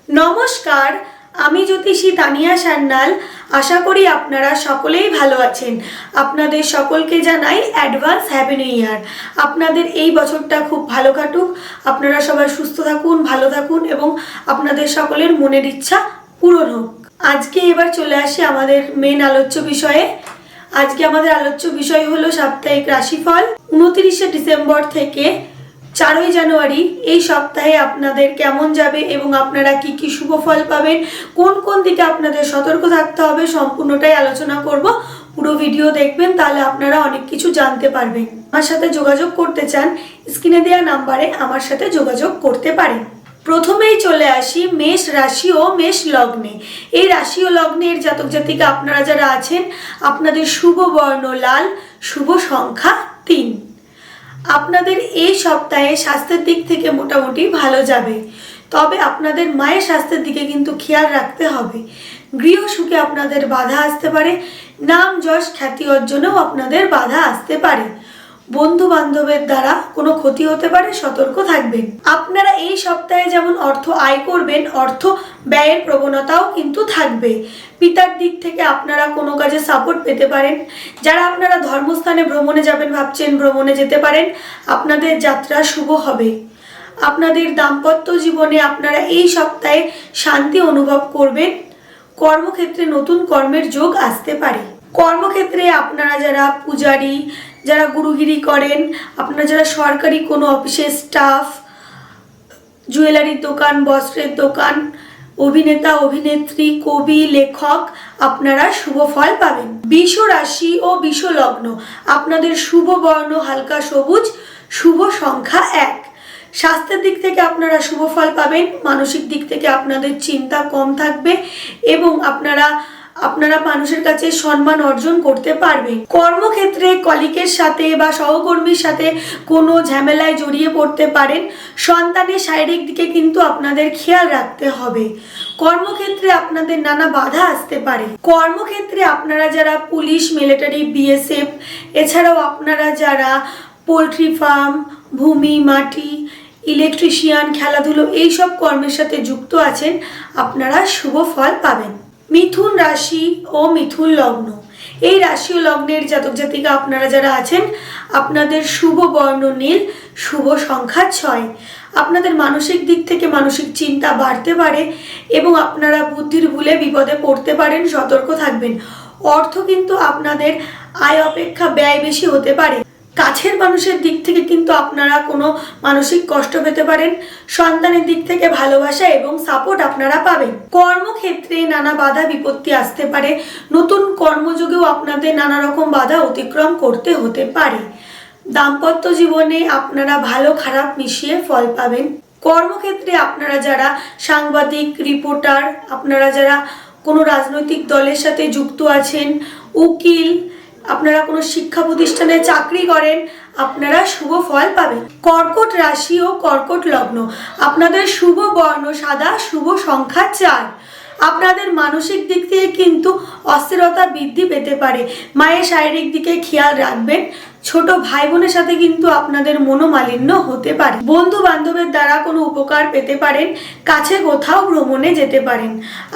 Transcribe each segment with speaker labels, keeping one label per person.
Speaker 1: নমস্কার, আমি জ্যোতিষী তানিয়া সান্যাল। আশা করি আপনারা সকলেই ভালো আছেন। আপনাদের সকলকে জানাই অ্যাডভান্স হ্যাপি নিউ ইয়ার। আপনাদের এই বছরটা খুব ভালো কাটুক, আপনারা সবাই সুস্থ থাকুন, ভালো থাকুন এবং আপনাদের সকলের মনের ইচ্ছা পূরণ হোক। আজকে এবার চলে আসি আমাদের মেন আলোচ্য বিষয়ে। আজকে আমাদের আলোচ্য বিষয় হলো সাপ্তাহিক রাশিফল 29শে ডিসেম্বর থেকে 4ই জানুয়ারি। এই সপ্তাহে আপনাদের কেমন যাবে এবং আপনারা কি কি শুভ ফল পাবেন, কোন কোন দিকে আপনাদের সতর্ক থাকতে হবে, সম্পূর্ণটাই আলোচনা করব। পুরো ভিডিও দেখবেন, তাহলে আপনারা অনেক কিছু জানতে পারবেন। আমার সাথে যোগাযোগ করতে চান, স্ক্রিনে দেওয়া নাম্বারে আমার সাথে যোগাযোগ করতে পারেন। প্রথমেই চলে আসি মেষ রাশি ও মেষ লগ্নে। এই রাশি ও লগ্নের জাতক জাতিকা আপনারা যারা আছেন, আপনাদের শুভ বর্ণ লাল, শুভ সংখ্যা 3। আপনাদের এই সপ্তাহে স্বাস্থ্যের দিক থেকে মোটামুটি ভালো যাবে, তবে আপনাদের মায়ের স্বাস্থ্যের দিকে কিন্তু খেয়াল রাখতে হবে। গৃহ সুখে আপনাদের বাধা আসতে পারে, নাম যশ খ্যাতি অর্জনেও আপনাদের বাধা আসতে পারে। বন্ধু বান্ধবের দ্বারা কোনো ক্ষতি হতে পারে, সতর্ক থাকবেন। আপনারা এই সপ্তাহে যেমন অর্থ আয় করবেন, অর্থ ব্যয়ের প্রবণতাও কিন্তু থাকবে। পিতার দিক থেকে আপনারা কোনো কাজে সাপোর্ট পেতে পারেন। যারা আপনারা ধর্মস্থানে ভ্রমণে যাবেন ভাবছেন, ভ্রমণে যেতে পারেন, আপনাদের যাত্রা শুভ হবে। আপনাদের দাম্পত্য জীবনে আপনারা এই সপ্তাহে শান্তি অনুভব করবেন। কর্মক্ষেত্রে নতুন কর্মের যোগ আসতে পারে। কর্মক্ষেত্রে আপনারা যারা পূজারী, যারা গুরুগিরি করেন, আপনারা যারা সরকারি কোনো অফিসের স্টাফ, জুয়েলারির দোকান, বস্ত্রের দোকান, অভিনেতা অভিনেত্রী, কবি, লেখক, আপনারা শুভ ফল পাবেন। বৃষ রাশি ও বৃষ লগ্ন, আপনাদের শুভ বর্ণ হালকা সবুজ, শুভ সংখ্যা 1। স্বাস্থ্যের দিক থেকে আপনারা শুভ ফল পাবেন। মানসিক দিক থেকে আপনাদের চিন্তা কম থাকবে এবং আপনারা মানুষের কাছে সম্মান অর্জন করতে পারবেন। কর্মক্ষেত্রে কলিগের সাথে বা সহকর্মীর সাথে কোনো ঝামেলায় জড়িয়ে পড়তে পারেন। সন্তানের শারীরিক দিকে কিন্তু আপনাদের খেয়াল রাখতে হবে। কর্মক্ষেত্রে আপনাদের নানা বাধা আসতে পারে। কর্মক্ষেত্রে আপনারা যারা পুলিশ, মিলিটারি, বিএসএফ, এছাড়াও আপনারা যারা পোলট্রি ফার্ম, ভূমি, মাটি, ইলেকট্রিশিয়ান, খেলাধুলো, এইসব কর্মের সাথে যুক্ত আছেন, আপনারা শুভ ফল পাবেন। মিথুন রাশি ও মিথুন লগ্ন, এই রাশি ও লগ্নের জাতক জাতিকা আপনারা যারা আছেন, আপনাদের শুভ বর্ণ নীল, শুভ সংখ্যা 6। আপনাদের মানসিক দিক থেকে মানসিক চিন্তা বাড়তে পারে এবং আপনারা বুদ্ধির ভুলে বিপদে পড়তে পারেন, সতর্ক থাকবেন। অর্থ কিন্তু আপনাদের আয় অপেক্ষা ব্যয় বেশি হতে পারে। কাছের মানুষের দিক থেকে কিন্তু আপনারা কোনো মানসিক কষ্ট পেতে পারেন। সন্তানের দিক থেকে ভালোবাসা এবং সাপোর্ট আপনারা পাবেন। কর্মক্ষেত্রে নানা বাধা বিপত্তি আসতে পারে। নতুন কর্মযোগেও আপনাদের নানা রকম বাধা অতিক্রম করতে হতে পারে। দাম্পত্য জীবনে আপনারা ভালো খারাপ মিশিয়ে ফল পাবেন। কর্মক্ষেত্রে আপনারা যারা সাংবাদিক, রিপোর্টার, আপনারা যারা কোনো রাজনৈতিক দলের সাথে যুক্ত আছেন, উকিল, আপনারা কোনো শিক্ষা প্রতিষ্ঠানে চাকরি করেন, আপনারা শুভ ফল পাবেন। কর্কট রাশি ও কর্কট লগ্ন, আপনাদের শুভ বর্ণ সাদা, শুভ সংখ্যা 4। আপনাদের মানসিক দিক থেকে কিন্তু অস্থিরতা বৃদ্ধি পেতে পারে। মায়ের শারীরিক দিকে খেয়াল রাখবেন। ছোট ভাই বোনের সাথে কিন্তু আপনাদের মনোমালিন্য হতে পারে। বন্ধু বান্ধবের দ্বারা কোনো উপকার পেতে পারেন। কাছে কোথাও ভ্রমণে যেতে পারেন।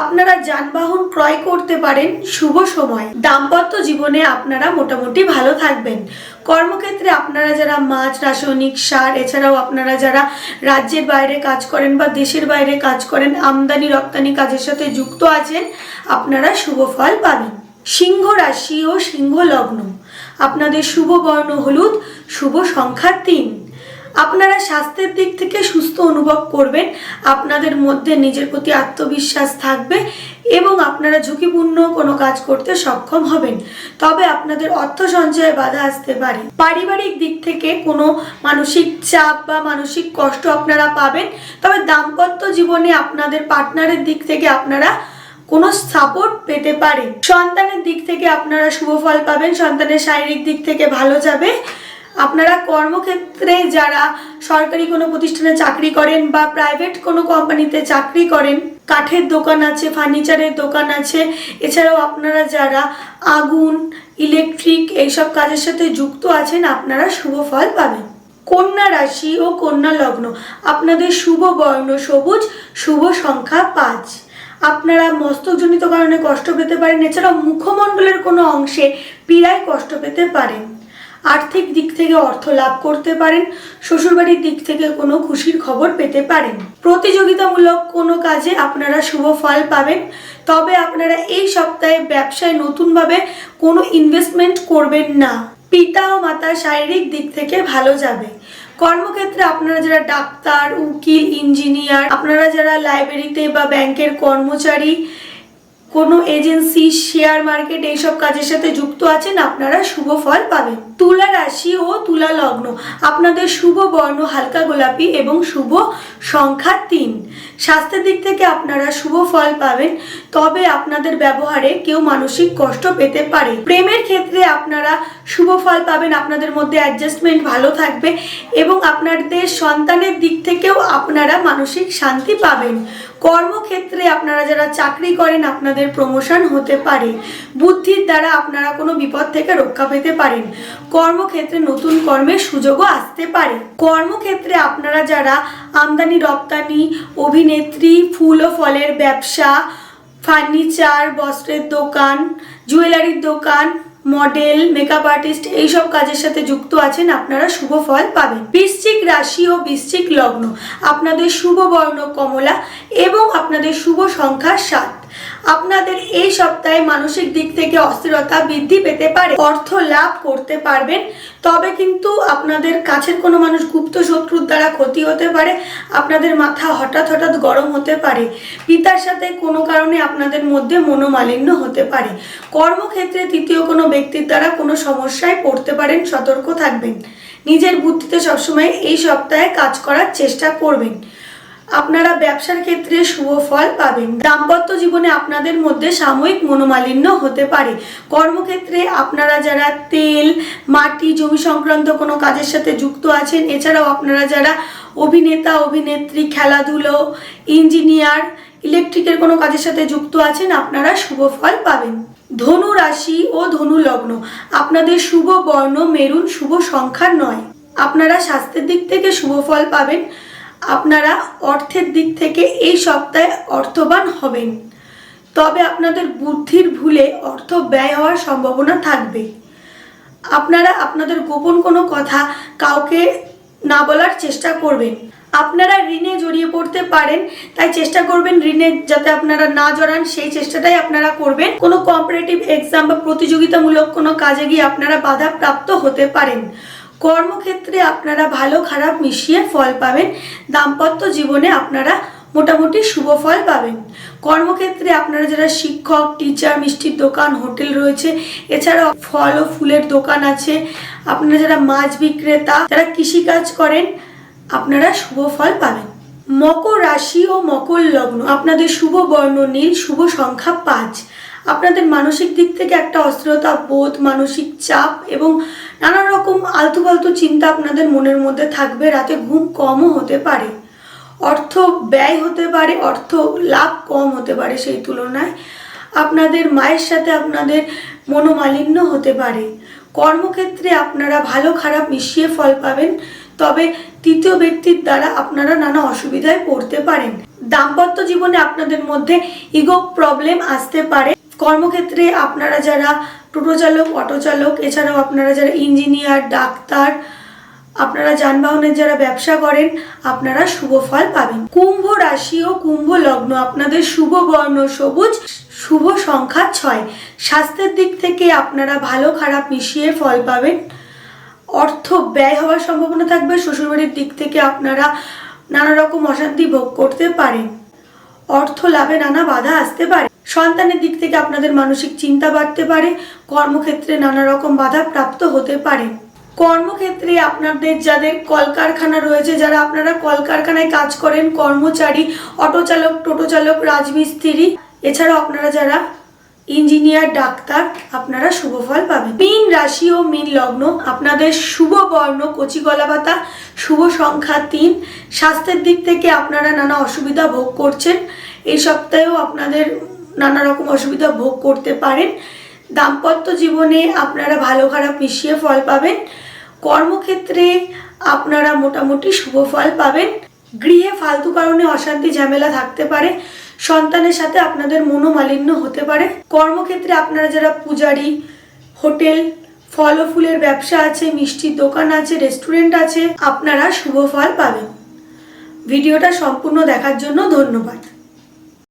Speaker 1: আপনারা যানবাহন ক্রয় করতে পারেন, শুভ সময়। দাম্পত্য জীবনে আপনারা মোটামুটি ভালো থাকবেন। কর্মক্ষেত্রে আপনারা যারা মাছ, রাসায়নিক সার, এছাড়াও আপনারা যারা রাজ্যের বাইরে কাজ করেন বা দেশের বাইরে কাজ করেন, আমদানি রপ্তানি কাজের সাথে যুক্ত আছেন, আপনারা শুভ ফল পাবেন। সিংহ রাশি ও সিংহ লগ্ন, আপনাদের শুভ বর্ণ হলুদ, শুভ সংখ্যা 3। আপনারা স্বাস্থ্যের দিক থেকে সুস্থ অনুভব করবেন। আপনাদের মধ্যে নিজের প্রতি আত্মবিশ্বাস থাকবে এবং আপনারা ঝুঁকিপূর্ণ কোনো কাজ করতে সক্ষম হবেন। তবে আপনাদের অর্থ সঞ্চয়ে বাধা আসতে পারে। পারিবারিক দিক থেকে কোনো মানসিক চাপ বা মানসিক কষ্ট আপনারা পাবেন। তবে দাম্পত্য জীবনে আপনাদের পার্টনারের দিক থেকে আপনারা কোনো সাপোর্ট পেতে পারেন। সন্তানের দিক থেকে আপনারা শুভ ফল পাবেন। সন্তানের শারীরিক দিক থেকে ভালো যাবে। আপনারা কর্মক্ষেত্রে যারা সরকারি কোনো প্রতিষ্ঠানে চাকরি করেন বা প্রাইভেট কোনো কোম্পানিতে চাকরি করেন, কাঠের দোকান আছে, ফার্নিচারের দোকান আছে, এছাড়াও আপনারা যারা আগুন, ইলেকট্রিক এইসব কাজের সাথে যুক্ত আছেন, আপনারা শুভ ফল পাবেন। কন্যা রাশি ও কন্যা লগ্ন, আপনাদের শুভ বর্ণ সবুজ, শুভ সংখ্যা 5। আপনারা মস্তকজনিত কারণে কষ্ট পেতে পারেন, এছাড়াও মুখমণ্ডলের কোনো অংশে পীড়ায় কষ্ট পেতে পারেন। আর্থিক দিক থেকে অর্থ লাভ করতে পারেন, শ্বশুরবাড়ির দিক থেকে কোনো খুশির খবর পেতে পারেন। প্রতিযোগিতামূলক কোনো কাজে আপনারা শুভ ফল পাবেন, তবে আপনারা এই সপ্তাহে ব্যবসায় নতুনভাবে কোনো ইনভেস্টমেন্ট করবেন না। পিতা ও মাতা শারীরিক দিক থেকে ভালো যাবে। কর্মক্ষেত্রে আপনারা যারা ডাক্তার, উকিল, ইঞ্জিনিয়ার, আপনারা যারা লাইব্রেরিতে বা ব্যাংকের কর্মচারী, কোনো এজেন্সি, শেয়ার মার্কেট এইসব কাজের সাথে যুক্ত আছেন, আপনারা শুভ ফল পাবেন। তুলা রাশি ও তুলা লগ্ন, আপনাদের শুভ বর্ণ হালকা গোলাপি এবং শুভ সংখ্যা 3। স্বাস্থ্যের দিক থেকে আপনারা শুভ ফল পাবেন, তবে আপনাদের ব্যবহারে কেউ মানসিক কষ্ট পেতে পারে। প্রেমের ক্ষেত্রে আপনারা শুভ ফল পাবেন, আপনাদের মধ্যে অ্যাডজাস্টমেন্ট ভালো থাকবে এবং আপনাদের সন্তানের দিক থেকেও আপনারা মানসিক শান্তি পাবেন। কর্মক্ষেত্রে আপনারা যারা চাকরি করেন, আপনাদের প্রমোশন হতে পারে। বুদ্ধির দ্বারা আপনারা কোনো বিপদ থেকে রক্ষা পেতে পারেন। কর্মক্ষেত্রে নতুন কর্মের সুযোগও আসতে পারে। কর্মক্ষেত্রে আপনারা যারা আমদানি রপ্তানি, অভিনেত্রী, ফুল ও ফলের ব্যবসা, ফার্নিচার, বস্ত্রের দোকান, জুয়েলারির দোকান, মডেল, মেকআপ আর্টিস্ট এইসব কাজের সাথে যুক্ত আছেন, আপনারা শুভ ফল পাবেন। বৃশ্চিক রাশি ও বৃশ্চিক লগ্ন, আপনাদের শুভ বর্ণ কমলা এবং আপনাদের শুভ সংখ্যা 7। আপনাদের এই সপ্তাহে মানসিক দিক থেকে অস্থিরতা বৃদ্ধি পেতে পারে। অর্থ লাভ করতে পারবেন, তবে কিন্তু আপনাদের কাছের কোনো মানুষ গুপ্ত শত্রুর দ্বারা ক্ষতি হতে পারে। আপনাদের মাথা হঠাৎ হঠাৎ গরম হতে পারে। পিতার সাথে কোনো কারণে আপনাদের মধ্যে মনোমালিন্য হতে পারে। কর্মক্ষেত্রে তৃতীয় কোনো ব্যক্তির দ্বারা কোনো সমস্যায় পড়তে পারেন, সতর্ক থাকবেন। নিজের বুদ্ধিতে সবসময় এই সপ্তাহে কাজ করার চেষ্টা করবেন। আপনারা ব্যবসার ক্ষেত্রে শুভ ফল পাবেন। দাম্পত্য জীবনে আপনাদের মধ্যে সাময়িক মনোমালিন্য হতে পারে। কর্মক্ষেত্রে আপনারা যারা তেল, মাটি, জমি সংক্রান্ত কোনো কাজের সাথে যুক্ত আছেন, এছাড়াও আপনারা যারা অভিনেতা, অভিনেত্রী, খেলাধুলো, ইঞ্জিনিয়ার, ইলেকট্রিকের কোনো কাজের সাথে যুক্ত আছেন, আপনারা শুভ ফল পাবেন। ধনু রাশি ও ধনু লগ্ন, আপনাদের শুভ বর্ণ মেরুন, শুভ সংখ্যা 9। আপনারা স্বাস্থ্যের দিক থেকে শুভ ফল পাবেন। আপনারা অর্থের দিক থেকে এই সপ্তাহে অর্থবান হবেন, তবে আপনাদের বুদ্ধির ভুলে অর্থ ব্যয় হওয়ার সম্ভাবনা থাকবে। আপনারা আপনাদের গোপন কোনো কথা কাউকে না বলার চেষ্টা করবেন। আপনারা ঋণে জড়িয়ে পড়তে পারেন, তাই চেষ্টা করবেন ঋণে যাতে আপনারা না জড়ান, সেই চেষ্টাটাই আপনারা করবেন। কোনো কম্পারেটিভ এক্সাম বা প্রতিযোগিতামূলক কোনো কাজে গিয়ে আপনারা বাধাপ্রাপ্ত হতে পারেন। কর্মক্ষেত্রে আপনারা ভালো খারাপ মিশিয়ে ফল পাবেন। দাম্পত্য জীবনে আপনারা মোটামুটি শুভ ফল পাবেন। কর্মক্ষেত্রে আপনারা যারা শিক্ষক, টিচার, মিষ্টির দোকান, হোটেল রয়েছে, এছাড়াও ফল ও ফুলের দোকান আছে, আপনারা যারা মাছ বিক্রেতা, যারা কৃষিকাজ করেন, আপনারা শুভ ফল পাবেন। মকর রাশি ও মকর লগ্ন, আপনাদের শুভ বর্ণ নীল, শুভ সংখ্যা 5। আপনাদের মানসিক দিক থেকে একটা অস্থিরতা বোধ, মানসিক চাপ এবং নানা রকম আলতু ফালতু চিন্তা আপনাদের মনের মধ্যে থাকবে। রাতে ঘুম কমও হতে পারে, অর্থ ব্যয় হতে পারে, অর্থ লাভ কম হতে পারে। সেই তুলনায় আপনাদের মায়ের সাথে আপনাদের মনোমালিন্য হতে পারে। কর্মক্ষেত্রে আপনারা ভালো খারাপ মিশিয়ে ফল পাবেন, তবে তৃতীয় ব্যক্তির দ্বারা আপনারা নানা অসুবিধায় পড়তে পারেন। দাম্পত্য জীবনে আপনাদের মধ্যে ইগো প্রবলেম আসতে পারে। কর্মক্ষেত্রে আপনারা যারা টোটো চালক, অটো চালক, এছাড়াও আপনারা যারা ইঞ্জিনিয়ার, ডাক্তার, আপনারা যানবাহনের যারা ব্যবসা করেন, আপনারা শুভ ফল পাবেন। কুম্ভ রাশি ও কুম্ভ লগ্ন, আপনাদের শুভ বর্ণ সবুজ, শুভ সংখ্যা 6। স্বাস্থ্যের দিক থেকে আপনারা ভালো খারাপ মিশিয়ে ফল পাবেন। অর্থ ব্যয় হওয়ার সম্ভাবনা থাকবে। শ্বশুরবাড়ির দিক থেকে আপনারা নানা রকম অশান্তি ভোগ করতে পারেন। অর্থ লাভে নানা বাধা আসতে পারে। সন্তানের দিক থেকে আপনাদের মানসিক চিন্তা বাড়তে পারে। কর্মক্ষেত্রে নানা রকম বাধা প্রাপ্ত হতে পারে। কর্মক্ষেত্রে আপনাদের যাদের কলকারখানা রয়েছে, যারা আপনারা কলকারখানায় কাজ করেন, কর্মচারী, অটো চালক, টোটো চালক, রাজমিস্ত্রি, এছাড়াও আপনারা যারা ইঞ্জিনিয়ার, ডাক্তার, আপনারা শুভ ফল পাবেন। মীন রাশি ও মীন লগ্ন, আপনাদের শুভ বর্ণ কচি কলা পাতা, শুভ সংখ্যা 3। স্বাস্থ্যের দিক থেকে আপনারা নানা অসুবিধা ভোগ করছেন। এই সপ্তাহেও আপনাদের নানা রকম অসুবিধা ভোগ করতে পারেন। দাম্পত্য জীবনে আপনারা ভালো খারাপ মিশিয়ে ফল পাবেন। কর্মক্ষেত্রে আপনারা মোটামুটি শুভ ফল পাবেন। গৃহে ফালতু কারণে অশান্তি ঝামেলা থাকতে পারে, সন্তানের সাথে আপনাদের মনোমালিন্য হতে পারে। কর্মক্ষেত্রে আপনারা যারা পূজারী, হোটেল, ফল ও ফুলের ব্যবসা আছে, মিষ্টির দোকান আছে, রেস্টুরেন্ট আছে, আপনারা শুভ ফল পাবেন। ভিডিওটা সম্পূর্ণ দেখার জন্য ধন্যবাদ।